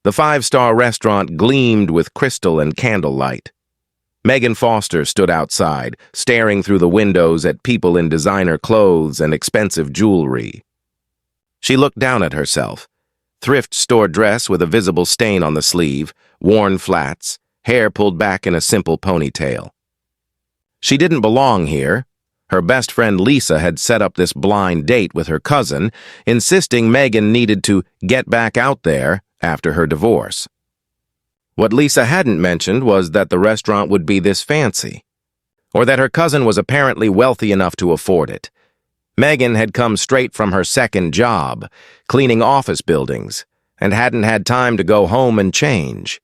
The five-star restaurant gleamed with crystal and candlelight. Megan Foster stood outside, staring through the windows at people in designer clothes and expensive jewelry. She looked down at herself. Thrift store dress with a visible stain on the sleeve, worn flats, hair pulled back in a simple ponytail. She didn't belong here. Her best friend Lisa had set up this blind date with her cousin, insisting Megan needed to get back out there after her divorce. What Lisa hadn't mentioned was that the restaurant would be this fancy, or that her cousin was apparently wealthy enough to afford it. Megan had come straight from her second job, cleaning office buildings, and hadn't had time to go home and change.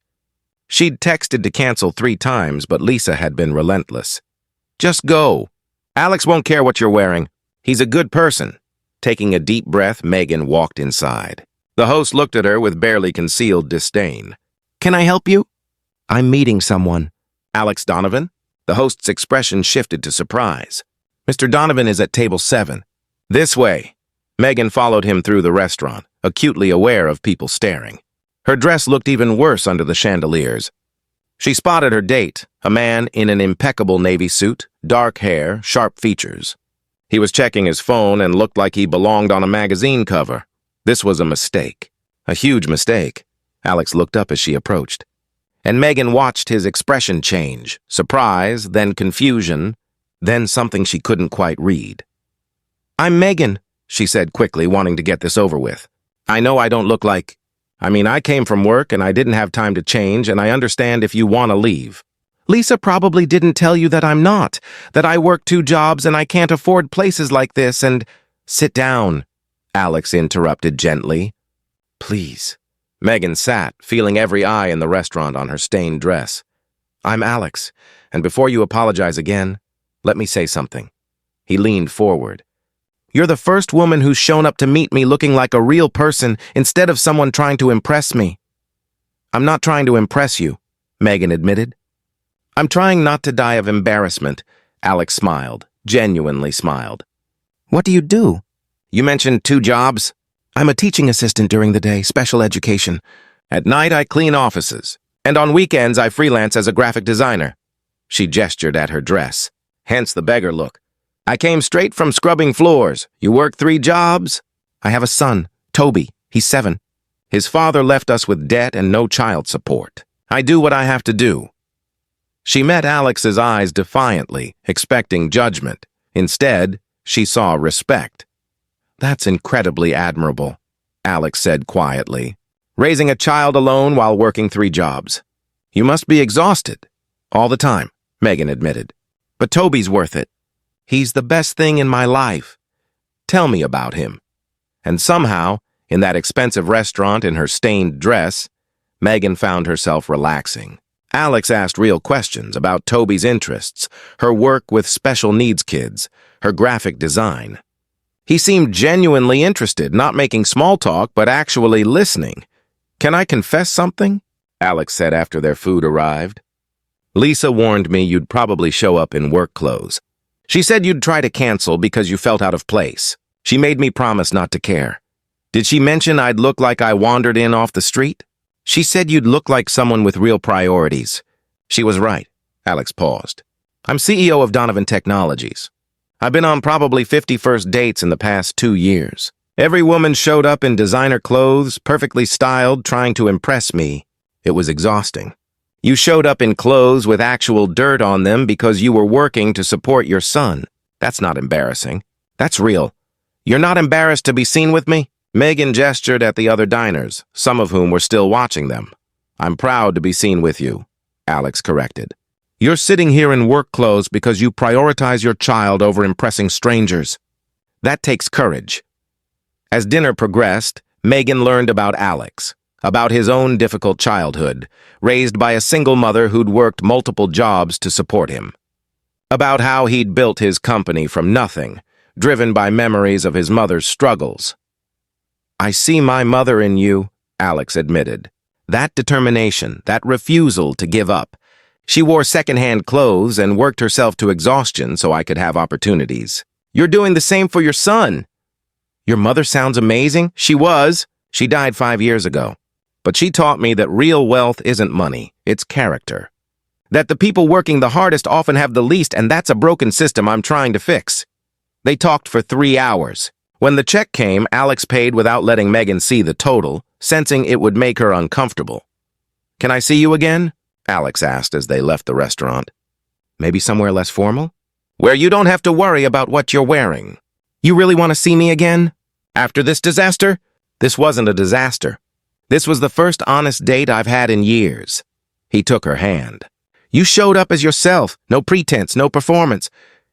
She'd texted to cancel 3 times, but Lisa had been relentless. "Just go. Alex won't care what you're wearing. He's a good person." Taking a deep breath, Megan walked inside. The host looked at her with barely concealed disdain. "Can I help you?" "I'm meeting someone." "Alex Donovan?" The host's expression shifted to surprise. "Mr. Donovan is at table 7. "This way." Megan followed him through the restaurant, acutely aware of people staring. Her dress looked even worse under the chandeliers. She spotted her date, a man in an impeccable navy suit, dark hair, sharp features. He was checking his phone and looked like he belonged on a magazine cover. This was a mistake. A huge mistake. Alex looked up as she approached. And Megan watched his expression change, surprise, then confusion, then something she couldn't quite read. "I'm Megan," she said quickly, wanting to get this over with. "I know I don't look like... I came from work and I didn't have time to change, and I understand if you want to leave." "Lisa probably didn't tell you that I'm not, that I work 2 jobs and I can't afford places like this and—" "Sit down," Alex interrupted gently. "Please." Megan sat, feeling every eye in the restaurant on her stained dress. "I'm Alex, and before you apologize again, let me say something." He leaned forward. "You're the first woman who's shown up to meet me looking like a real person instead of someone trying to impress me." "I'm not trying to impress you," Megan admitted. "I'm trying not to die of embarrassment," Alex smiled, genuinely smiled. "What do you do?" "You mentioned 2 jobs." "I'm a teaching assistant during the day, special education. At night, I clean offices. And on weekends, I freelance as a graphic designer." She gestured at her dress, hence the beggar look. "I came straight from scrubbing floors. You work 3 jobs?" "I have a son, Toby. He's 7. His father left us with debt and no child support. I do what I have to do." She met Alex's eyes defiantly, expecting judgment. Instead, she saw respect. "That's incredibly admirable," Alex said quietly. "Raising a child alone while working 3 jobs. You must be exhausted." "All the time," Megan admitted. "But Toby's worth it. He's the best thing in my life. Tell me about him." And somehow, in that expensive restaurant in her stained dress, Megan found herself relaxing. Alex asked real questions about Toby's interests, her work with special needs kids, her graphic design. He seemed genuinely interested, not making small talk, but actually listening. "Can I confess something?" Alex said after their food arrived. "Lisa warned me you'd probably show up in work clothes. She said you'd try to cancel because you felt out of place. She made me promise not to care. Did she mention I'd look like I wandered in off the street?" "She said you'd look like someone with real priorities." "She was right." Alex paused. "I'm CEO of Donovan Technologies. I've been on probably 50 first dates in the past 2 years. Every woman showed up in designer clothes, perfectly styled, trying to impress me. It was exhausting. You showed up in clothes with actual dirt on them because you were working to support your son. That's not embarrassing. That's real. You're not embarrassed to be seen with me?" Megan gestured at the other diners, some of whom were still watching them. "I'm proud to be seen with you," Alex corrected. "You're sitting here in work clothes because you prioritize your child over impressing strangers. That takes courage." As dinner progressed, Megan learned about Alex, about his own difficult childhood, raised by a single mother who'd worked multiple jobs to support him. About how he'd built his company from nothing, driven by memories of his mother's struggles. "I see my mother in you," Alex admitted. That determination, that refusal to give up. She wore secondhand clothes and worked herself to exhaustion so I could have opportunities. "You're doing the same for your son." "Your mother sounds amazing." "She was. She died 5 years ago. But she taught me that real wealth isn't money, it's character. That the people working the hardest often have the least, and that's a broken system I'm trying to fix. They talked for 3 hours. When the check came, Alex paid without letting Megan see the total, sensing it would make her uncomfortable. "Can I see you again?" Alex asked as they left the restaurant. "Maybe somewhere less formal? Where you don't have to worry about what you're wearing." "You really want to see me again? After this disaster?" "This wasn't a disaster. This was the first honest date I've had in years." He took her hand. "You showed up as yourself, no pretense, no performance.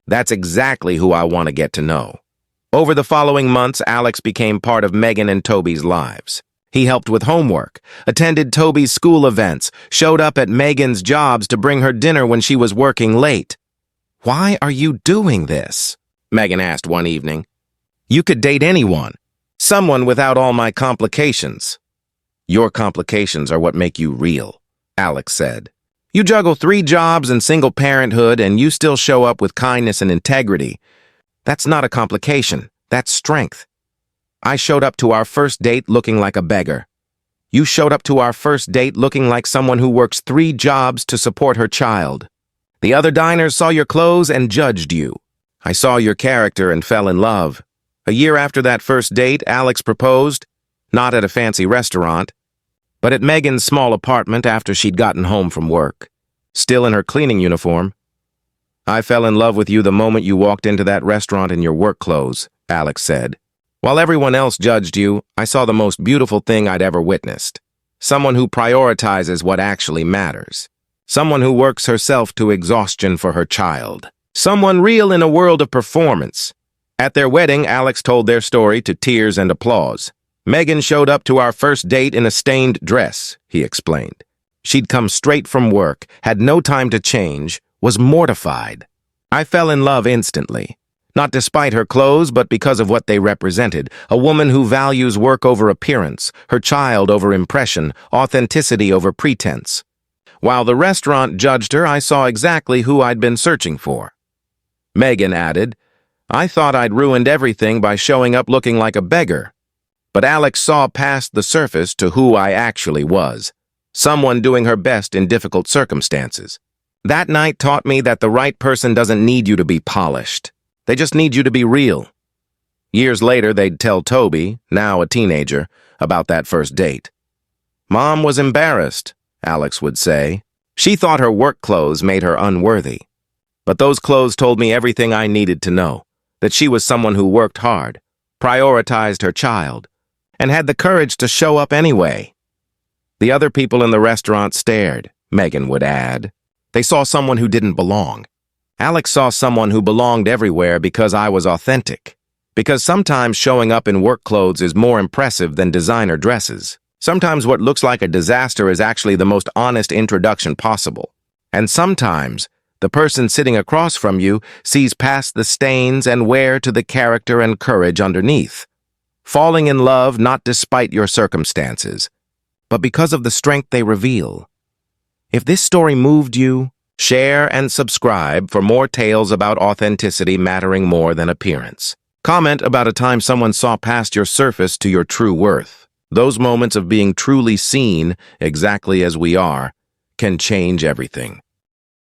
That's exactly who I want to get to know." Over the following months, Alex became part of Megan and Toby's lives. He helped with homework, attended Toby's school events, showed up at Megan's jobs to bring her dinner when she was working late. "Why are you doing this?" Megan asked one evening. "You could date anyone. Someone without all my complications." "Your complications are what make you real," Alex said. "You juggle 3 jobs and single parenthood, and you still show up with kindness and integrity. That's not a complication. That's strength. I showed up to our first date looking like a beggar. You showed up to our first date looking like someone who works 3 jobs to support her child. The other diners saw your clothes and judged you. I saw your character and fell in love. A year after that first date, Alex proposed, not at a fancy restaurant, but at Megan's small apartment after she'd gotten home from work, still in her cleaning uniform. "I fell in love with you the moment you walked into that restaurant in your work clothes," Alex said. "While everyone else judged you, I saw the most beautiful thing I'd ever witnessed. Someone who prioritizes what actually matters. Someone who works herself to exhaustion for her child. Someone real in a world of performance." At their wedding, Alex told their story to tears and applause. "Megan showed up to our first date in a stained dress," he explained. "She'd come straight from work, had no time to change, was mortified. I fell in love instantly. Not despite her clothes, but because of what they represented. A woman who values work over appearance, her child over impression, authenticity over pretense. While the restaurant judged her, I saw exactly who I'd been searching for." Megan added, "I thought I'd ruined everything by showing up looking like a beggar. But Alex saw past the surface to who I actually was. Someone doing her best in difficult circumstances. That night taught me that the right person doesn't need you to be polished. They just need you to be real." Years later, they'd tell Toby, now a teenager, about that first date. "Mom was embarrassed," Alex would say. "She thought her work clothes made her unworthy. But those clothes told me everything I needed to know, that she was someone who worked hard, prioritized her child, and had the courage to show up anyway." The other people in the restaurant stared, Megan would add. They saw someone who didn't belong. Alex saw someone who belonged everywhere because I was authentic. Because sometimes showing up in work clothes is more impressive than designer dresses. Sometimes what looks like a disaster is actually the most honest introduction possible. And sometimes the person sitting across from you sees past the stains and wear to the character and courage underneath. Falling in love not despite your circumstances, but because of the strength they reveal. If this story moved you, share and subscribe for more tales about authenticity mattering more than appearance. Comment about a time someone saw past your surface to your true worth. Those moments of being truly seen, exactly as we are, can change everything.